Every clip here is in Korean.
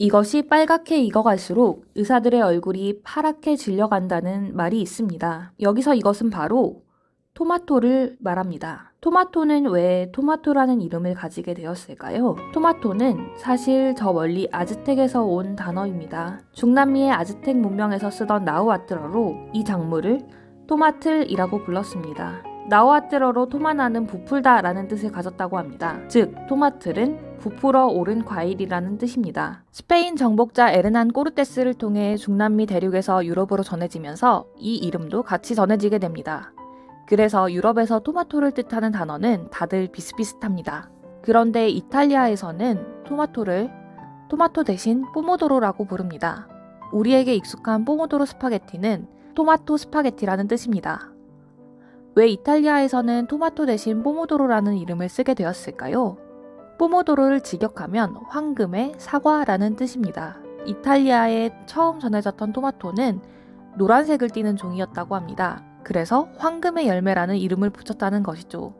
이것이 빨갛게 익어갈수록 의사들의 얼굴이 파랗게 질려간다는 말이 있습니다. 여기서 이것은 바로 토마토를 말합니다. 토마토는 왜 토마토라는 이름을 가지게 되었을까요? 토마토는 사실 저 멀리 아즈텍에서 온 단어입니다. 중남미의 아즈텍 문명에서 쓰던 나우아트러로 이 작물을 토마틀이라고 불렀습니다. 나우아트러로 토마나는 부풀다 라는 뜻을 가졌다고 합니다. 즉, 토마틀은 부풀어 오른 과일이라는 뜻입니다. 스페인 정복자 에르난 꼬르테스를 통해 중남미 대륙에서 유럽으로 전해지면서 이 이름도 같이 전해지게 됩니다. 그래서 유럽에서 토마토를 뜻하는 단어는 다들 비슷비슷합니다. 그런데 이탈리아에서는 토마토를 토마토 대신 포모도로라고 부릅니다. 우리에게 익숙한 포모도로 스파게티는 토마토 스파게티라는 뜻입니다. 왜 이탈리아에서는 토마토 대신 포모도로라는 이름을 쓰게 되었을까요? 포모도로를 직역하면 황금의 사과라는 뜻입니다. 이탈리아에 처음 전해졌던 토마토는 노란색을 띠는 종이었다고 합니다. 그래서 황금의 열매라는 이름을 붙였다는 것이죠.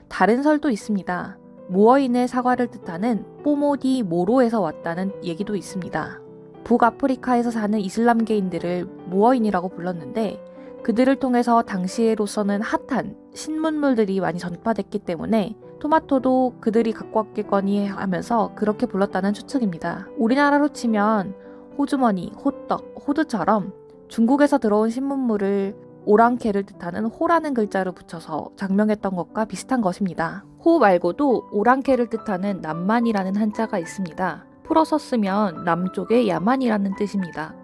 다른 설도 있습니다. 모어인의 사과를 뜻하는 포모디 모로에서 왔다는 얘기도 있습니다. 북아프리카에서 사는 이슬람계인들을 모어인이라고 불렀는데 그들을 통해서 당시에로서는 핫한 신문물들이 많이 전파됐기 때문에 토마토도 그들이 갖고 왔겠거니 하면서 그렇게 불렀다는 추측입니다. 우리나라로 치면 호주머니, 호떡, 호두처럼 중국에서 들어온 신문물을 오랑캐를 뜻하는 호라는 글자를 붙여서 장명했던 것과 비슷한 것입니다. 호 말고도 오랑캐를 뜻하는 남만이라는 한자가 있습니다. 풀어서 쓰면 남쪽의 야만이라는 뜻입니다.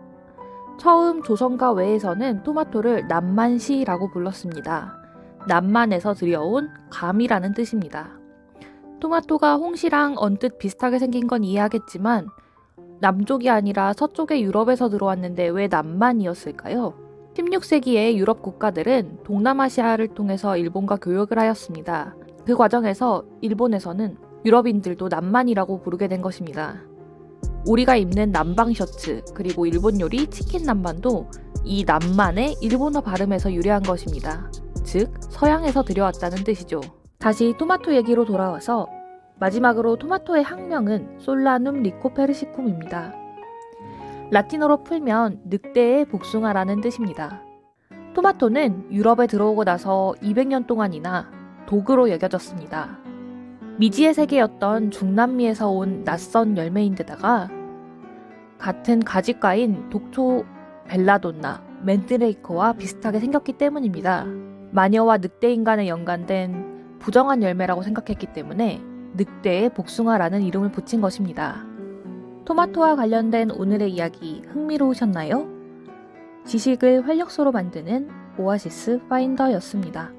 처음 조선가 외에서는 토마토를 남만시라고 불렀습니다. 남만에서 들여온 감이라는 뜻입니다. 토마토가 홍시랑 언뜻 비슷하게 생긴 건 이해하겠지만 남쪽이 아니라 서쪽의 유럽에서 들어왔는데 왜 남만이었을까요? 16세기에 유럽 국가들은 동남아시아를 통해서 일본과 교역을 하였습니다. 그 과정에서 일본에서는 유럽인들도 남만이라고 부르게 된 것입니다. 우리가 입는 남방 셔츠, 그리고 일본 요리 치킨 남반도 이 남만의 일본어 발음에서 유래한 것입니다. 즉, 서양에서 들여왔다는 뜻이죠. 다시 토마토 얘기로 돌아와서 마지막으로 토마토의 학명은 솔라눔 리코페르시쿰입니다. 라틴어로 풀면 늑대의 복숭아라는 뜻입니다. 토마토는 유럽에 들어오고 나서 200년 동안이나 독으로 여겨졌습니다. 미지의 세계였던 중남미에서 온 낯선 열매인데다가 같은 가지과인 독초 벨라돈나, 맨드레이커와 비슷하게 생겼기 때문입니다. 마녀와 늑대인간에 연관된 부정한 열매라고 생각했기 때문에 늑대의 복숭아라는 이름을 붙인 것입니다. 토마토와 관련된 오늘의 이야기 흥미로우셨나요? 지식을 활력소로 만드는 오아시스 파인더였습니다.